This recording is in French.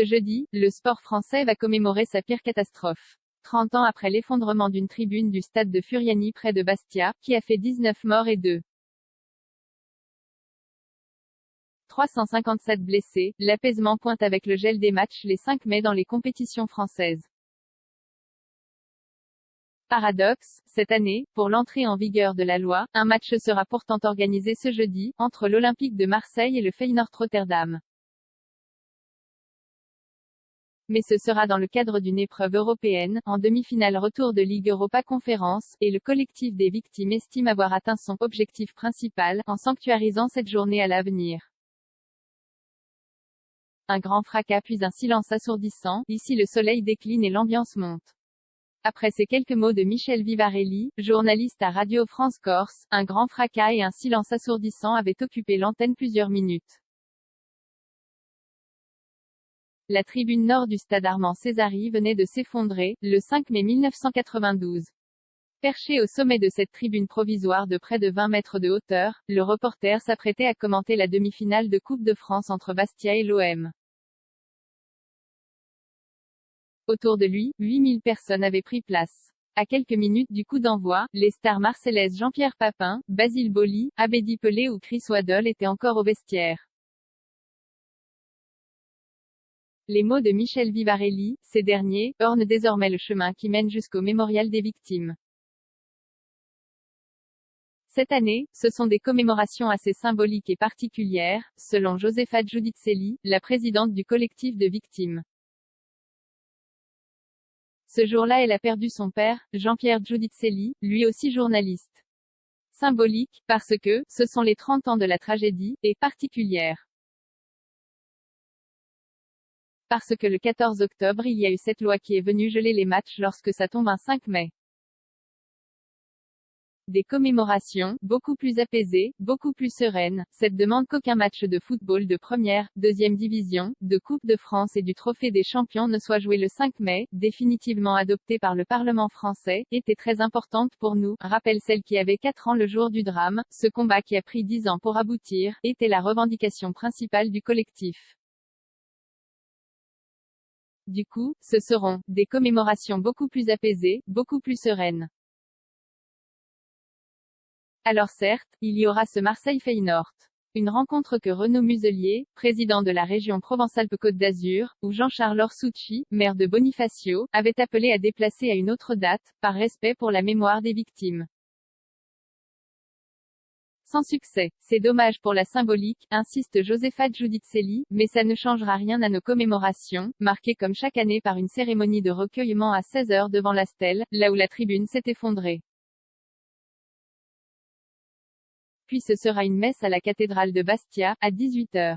Ce jeudi, le sport français va commémorer sa pire catastrophe. 30 ans après l'effondrement d'une tribune du stade de Furiani près de Bastia, qui a fait 19 morts et 357 blessés, l'apaisement pointe avec le gel des matchs les 5 mai dans les compétitions françaises. Paradoxe, cette année, pour l'entrée en vigueur de la loi, un match sera pourtant organisé ce jeudi, entre l'Olympique de Marseille et le Feyenoord Rotterdam. Mais ce sera dans le cadre d'une épreuve européenne, en demi-finale retour de Ligue Europa Conférence, et le collectif des victimes estime avoir atteint son objectif principal, en sanctuarisant cette journée à l'avenir. Un grand fracas puis un silence assourdissant, ici le soleil décline et l'ambiance monte. Après ces quelques mots de Michel Vivarelli, journaliste à Radio France Corse, un grand fracas et un silence assourdissant avaient occupé l'antenne plusieurs minutes. La tribune nord du stade Armand Césari venait de s'effondrer, le 5 mai 1992. Perché au sommet de cette tribune provisoire de près de 20 mètres de hauteur, le reporter s'apprêtait à commenter la demi-finale de Coupe de France entre Bastia et l'OM. Autour de lui, 8000 personnes avaient pris place. À quelques minutes du coup d'envoi, les stars marseillaises Jean-Pierre Papin, Basile Boli, Abedi Pelé ou Chris Waddle étaient encore au vestiaire. Les mots de Michel Vivarelli, ces derniers, ornent désormais le chemin qui mène jusqu'au mémorial des victimes. Cette année, ce sont des commémorations assez symboliques et particulières, selon Josefa Giudicelli, la présidente du collectif de victimes. Ce jour-là elle a perdu son père, Jean-Pierre Giudicelli, lui aussi journaliste. Symbolique, parce que, ce sont les 30 ans de la tragédie, et particulière. Parce que le 14 octobre il y a eu cette loi qui est venue geler les matchs lorsque ça tombe un 5 mai. Des commémorations, beaucoup plus apaisées, beaucoup plus sereines, cette demande qu'aucun match de football de première, deuxième division, de Coupe de France et du Trophée des Champions ne soit joué le 5 mai, définitivement adopté par le Parlement français, était très importante pour nous, rappelle celle qui avait 4 ans le jour du drame, ce combat qui a pris 10 ans pour aboutir, était la revendication principale du collectif. Du coup, ce seront des commémorations beaucoup plus apaisées, beaucoup plus sereines. Alors certes, il y aura ce Marseille-Feyenoord. Une rencontre que Renaud Muselier, président de la région Provence-Alpes-Côte d'Azur, ou Jean-Charles Orsucci, maire de Bonifacio, avait appelé à déplacer à une autre date, par respect pour la mémoire des victimes. Sans succès. C'est dommage pour la symbolique, insiste Josefa Giudicelli, mais ça ne changera rien à nos commémorations, marquées comme chaque année par une cérémonie de recueillement à 16 h devant la stèle, là où la tribune s'est effondrée. Puis ce sera une messe à la cathédrale de Bastia, à 18 h.